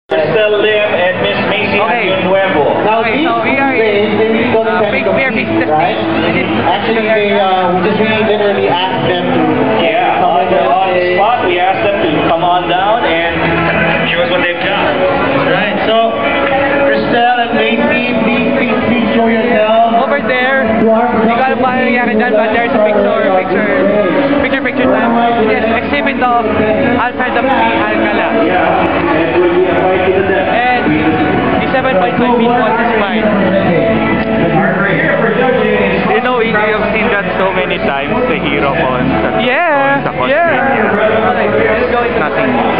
Crystal Lim and Miss Macy Nuevo. Now, okay, so we are Big Bear Business right? Actually, we just literally asked them to on the spot, we asked them to come on down and show us what they've done. Right, so, Crystal and Macy, please show yourself. over there. Hindi ko alam paano nangyari dyan, but there's a picture time. Yes, exhibit of Alfred of P. Alcala. And the 7.5 feet wall is mine. You know, you have seen that so many times, the hero on sa It's nothing new.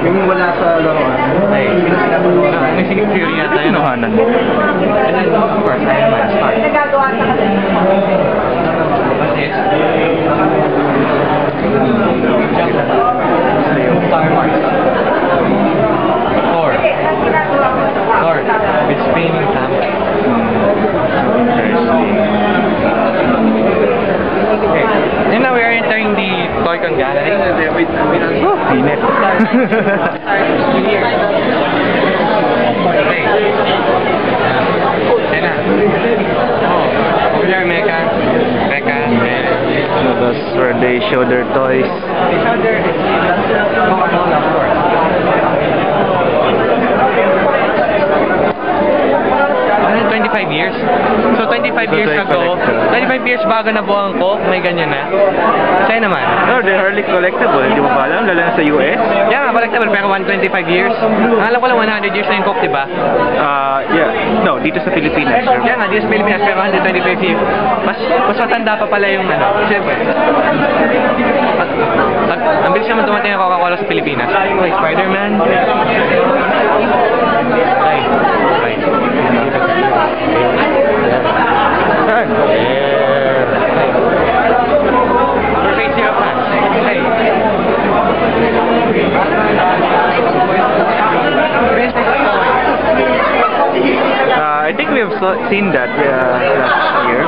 Yung wala sa laruan. May sige theory yata yun. And then, of course, Iron Man Star. Star Wars. Thor. With spinning hammer. Okay. And now we are entering the Toy-Con gallery. Init. Okay. Ayan na. Over there, Mecha. So that's where they show their toys. They show their Coca-Cola, of course. 25 years. So 25 years ago, 25 years bago nabuo ang Coke, may ganyan na. Sa'yo naman. No, they're hardly collectible. Hindi mo ba alam? Lalo na sa US? Yeah, collectible, pero 125 years. Alam ko lang 100 years na yung Coke, diba? Yeah. No, dito sa Pilipinas. Yeah nga, dito sa Pilipinas, pero 125 years. Mas matanda pa pala yung ano. Siyempre. Ang bilis naman dumating ang Coca-Cola sa Pilipinas. Okay, Spider-Man. Right. Perfect Zero Plan. Hey. I think we have seen that last year.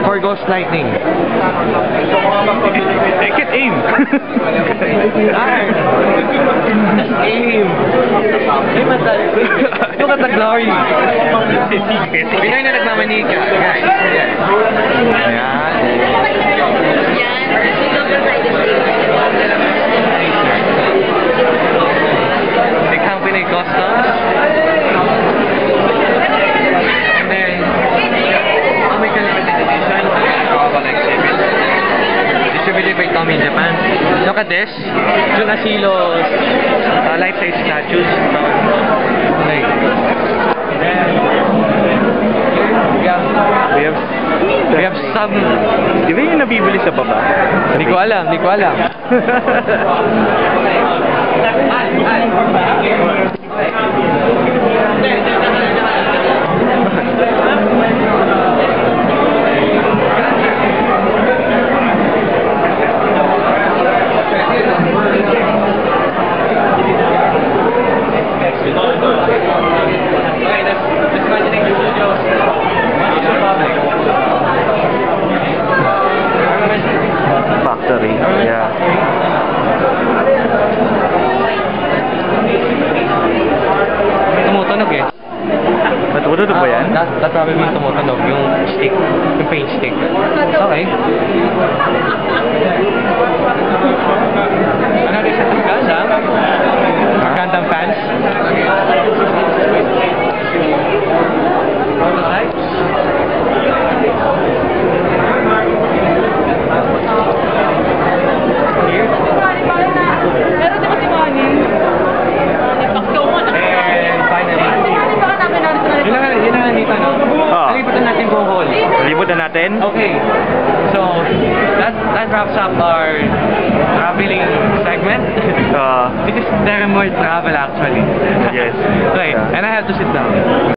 For Ghost Lightning. I can aim. Just aim. Aim at that. Look at the glory. Pinoy na nagmamanika. Guys. Ayan. Biglang Pinoy Customs. And then, American Limited Edition. Distributed by Tommy in Japan. Look at this. Jun Asilo's life-size statues. Like, we have some. Di ba yung nabibili sa baba? Hindi ko alam. Factory. Yeah. Tumutunog eh. Matutunog ba yan? That probably means tumutunog. Yung stick. Yung paint stick. Okay. Another set of Gundam. Gundam fans. Prototypes. Here. And finally, yun na and go home. Libot na natin. Okay. So, that wraps up our traveling segment. This is very more travel actually. Yes. Okay, and I have to sit down.